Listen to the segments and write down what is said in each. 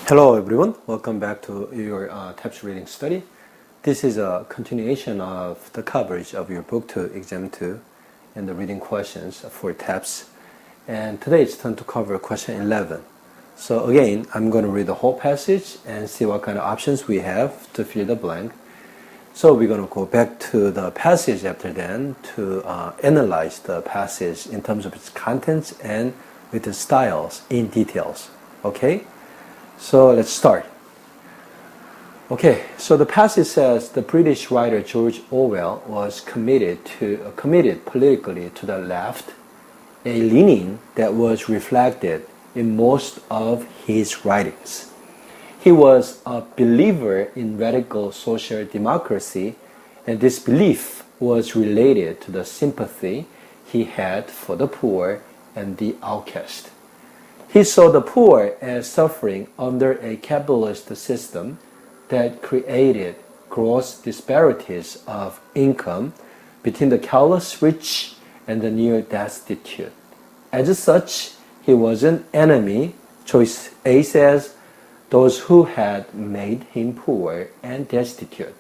Hello everyone, welcome back to your TAPS reading study. This is a continuation of the coverage of your book 2, exam 2, and the reading questions for TAPS. And today it's time to cover question 11. So again, I'm going to read the whole passage and see what kind of options we have to fill the blank. So we're going to go back to the passage after then to analyze the passage in terms of its contents and with the styles in details. Okay? So let's start. Okay, so the passage says the British writer George Orwell was committed politically to the left, a leaning that was reflected in most of his writings. He was a believer in radical social democracy, and this belief was related to the sympathy he had for the poor and the outcast. He saw the poor as suffering under a capitalist system that created gross disparities of income between the careless rich and the near destitute. As such, he was an enemy. Choice A says, those who had made him poor and destitute.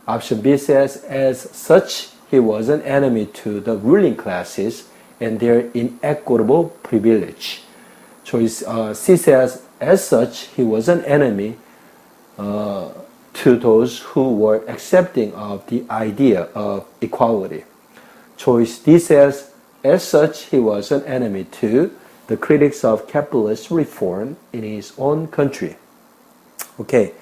Option B says, as such, he was an enemy to the ruling classes and their inequitable privilege. Choice C says, as such, he was an enemy to those who were accepting of the idea of equality. Choice D says, as such, he was an enemy to the critics of capitalist reform in his own country. Okay,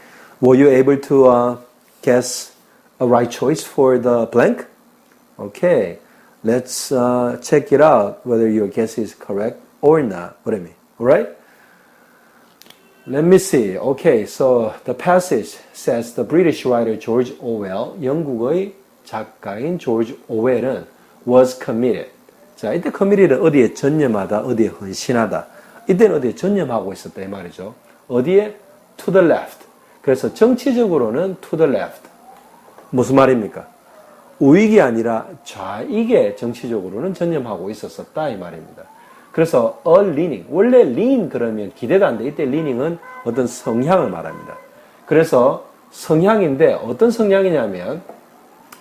were you able to guess a right choice for the blank? Okay, let's check it out whether your guess is correct or not. What do you mean? Alright? Let me see. Okay, so the passage says the British writer George Orwell, 영국의 작가인 George Orwell은 was committed. 자, 이때 committed는 어디에 전념하다, 어디에 헌신하다. 이때는 어디에 전념하고 있었다 이 말이죠. 어디에? To the left. 그래서 정치적으로는 to the left. 무슨 말입니까? 우익이 아니라 좌익에 정치적으로는 전념하고 있었다 이 말입니다. 그래서 a leaning, 원래 lean 그러면 기대가 안 돼. 이때 leaning은 어떤 성향을 말합니다. 그래서 성향인데 어떤 성향이냐면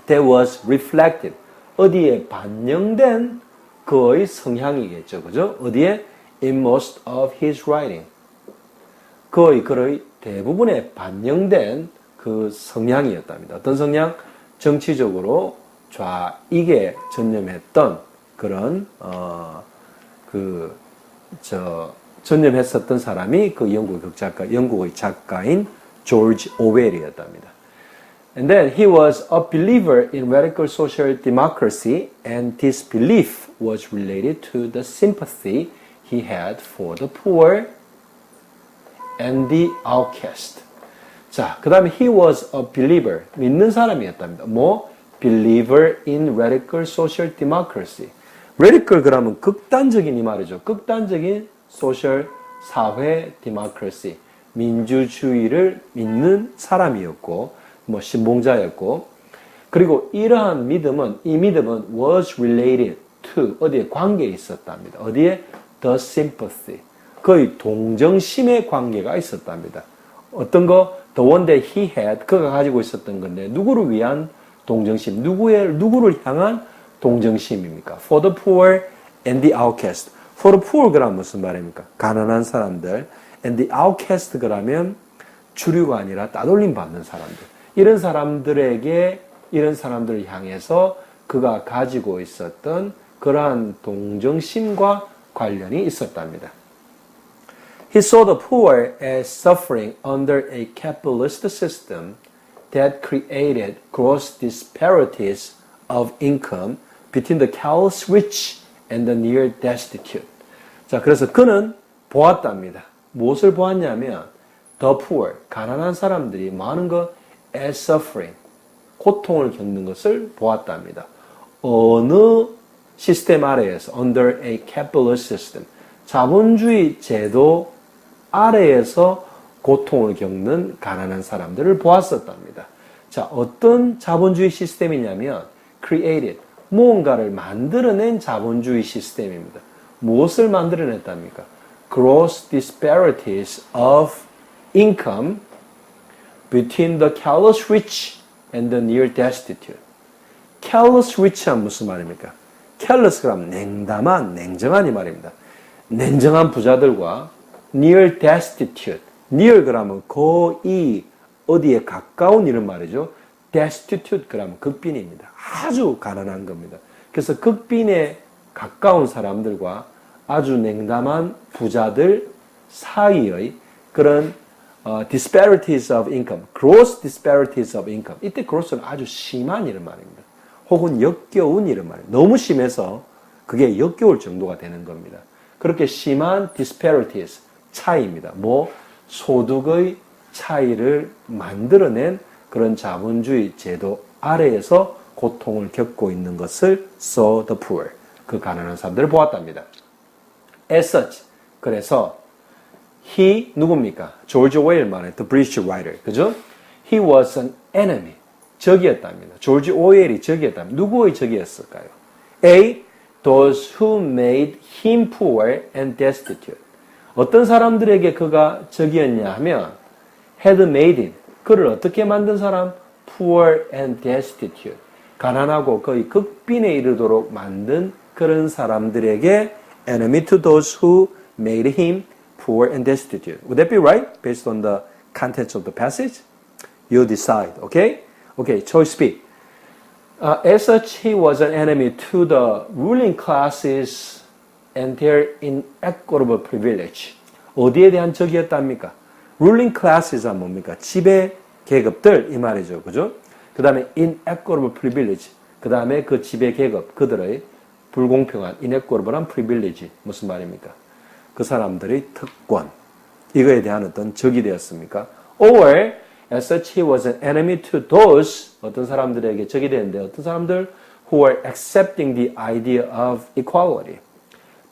that was reflected, 어디에 반영된 그의 성향이겠죠. 그죠? 어디에? in most of his writing. 그의 대부분에 반영된 그 성향이었답니다. 어떤 성향? 정치적으로 좌익에 전념했던 그런 전념했었던 사람이 그 영국의 작가인 조지 오웰이었답니다. And then he was a believer in radical social democracy, and this belief was related to the sympathy he had for the poor and the outcast. 자, 그 다음에 he was a believer, 믿는 사람이었답니다. 뭐? believer in radical social democracy. radical 그러면 극단적인 이 말이죠. 극단적인 social 사회 democracy, 민주주의를 믿는 사람이었고, 뭐 신봉자였고, 그리고 이러한 믿음은, 이 믿음은 was related to, 어디에 관계에 있었답니다. 어디에? the sympathy, 거의 동정심의 관계가 있었답니다. 어떤 거? the one that he had, 그가 가지고 있었던 건데, 누구를 위한 동정심, 누구를 향한 동정심입니까? For the poor and the outcast. For the poor 그러면 무슨 말입니까? 가난한 사람들. And the outcast 그러면 주류가 아니라 따돌림 받는 사람들. 이런 사람들을 향해서 그가 가지고 있었던 그러한 동정심과 관련이 있었답니다. He saw the poor as suffering under a capitalist system that created gross disparities of income between the careless rich and the near destitute. 자, 그래서 그는 보았답니다. 무엇을 보았냐면 the poor, 가난한 사람들이 많은 것 as suffering, 고통을 겪는 것을 보았답니다. 어느 시스템 아래에서 under a capitalist system, 자본주의 제도 아래에서 고통을 겪는 가난한 사람들을 보았었답니다. 자, 어떤 자본주의 시스템이냐면 created, 무언가를 만들어낸 자본주의 시스템입니다. 무엇을 만들어냈답니까? Gross disparities of income between the careless rich and the near destitute. careless rich은 무슨 말입니까? careless 그러면 냉담한, 냉정한 이 말입니다. 냉정한 부자들과 near destitute. near 그러면 거의 어디에 가까운 이런 말이죠. destitute 그러면 극빈입니다. 아주 가난한 겁니다. 그래서 극빈에 가까운 사람들과 아주 냉담한 부자들 사이의 그런 disparities of income, gross disparities of income. 이때 gross는 아주 심한 이런 말입니다. 혹은 역겨운 이런 말입니다. 너무 심해서 그게 역겨울 정도가 되는 겁니다. 그렇게 심한 disparities, 차이입니다. 뭐 소득의 차이를 만들어낸 그런 자본주의 제도 아래에서 고통을 겪고 있는 것을 saw the poor, 그 가난한 사람들을 보았답니다. As such, 그래서 he 누굽니까? 조지 오웰 말의 The British Writer, 그죠? He was an enemy, 적이었답니다. 조지 오웰이 적이었답니다. 누구의 적이었을까요? A. Those who made him poor and destitute. 어떤 사람들에게 그가 적이었냐 하면 had made him, 그를 어떻게 만든 사람? Poor and destitute. 가난하고 거의 극빈에 이르도록 만든 그런 사람들에게 enemy to those who made him poor and destitute. Would that be right? Based on the contents of the passage? You decide, okay? Okay, choice B. As such, he was an enemy to the ruling classes and their inequitable privilege. 어디에 대한 적이었답니까? ruling classes가 뭡니까? 지배 계급들 이 말이죠. 그죠? 그 다음에 inequitable privilege. 그 다음에 그 지배 계급, 그들의 불공평한 inequitable한 privilege. 무슨 말입니까? 그 사람들의 특권. 이거에 대한 어떤 적이 되었습니까? Or, as such, he was an enemy to those, 어떤 사람들에게 적이 되는데, 어떤 사람들 who are accepting the idea of equality.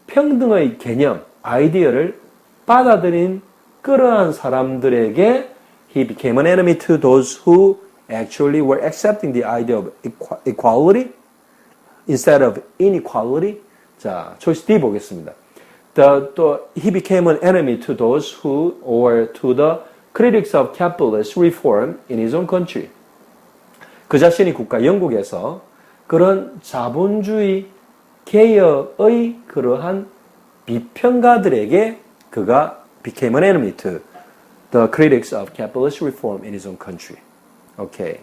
평등의 개념, 아이디어를 받아들인 그러한 사람들에게 he became an enemy to those who actually were accepting the idea of equality instead of inequality. 자, choice D 보겠습니다. He became an enemy to those who, or to the critics of capitalist reform in his own country. 그 자신이 국가 영국에서 그런 자본주의 개혁의 그러한 비평가들에게 그가 became an enemy to the critics of capitalist reform in his own country. Okay.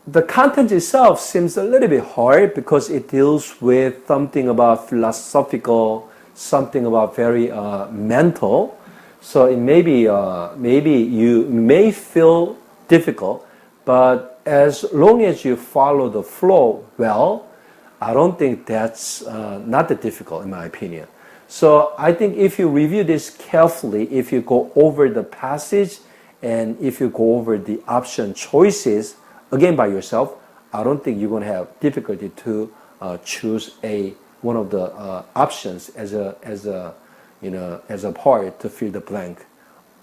The content itself seems a little bit hard because it deals with something about philosophical, something about very mental. So it may be, maybe you may feel difficult, but as long as you follow the flow well, I don't think that's not that difficult in my opinion. So I think if you review this carefully, if you go over the passage and if you go over the option choices again by yourself, I don't think you're going to have difficulty to choose one of the options as a part to fill the blank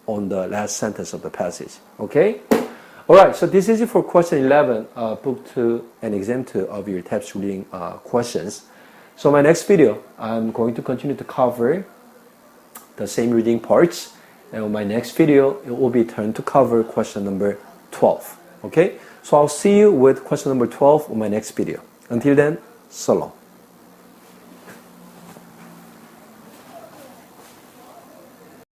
on the last sentence of the passage. Okay? Alright, so this is it for question 11, book 2 and exam 2 of your TAPS reading questions. So my next video, I'm going to continue to cover the same reading parts. And on my next video, it will be turned to cover question number 12. Okay? So I'll see you with question number 12 on my next video. Until then, so long.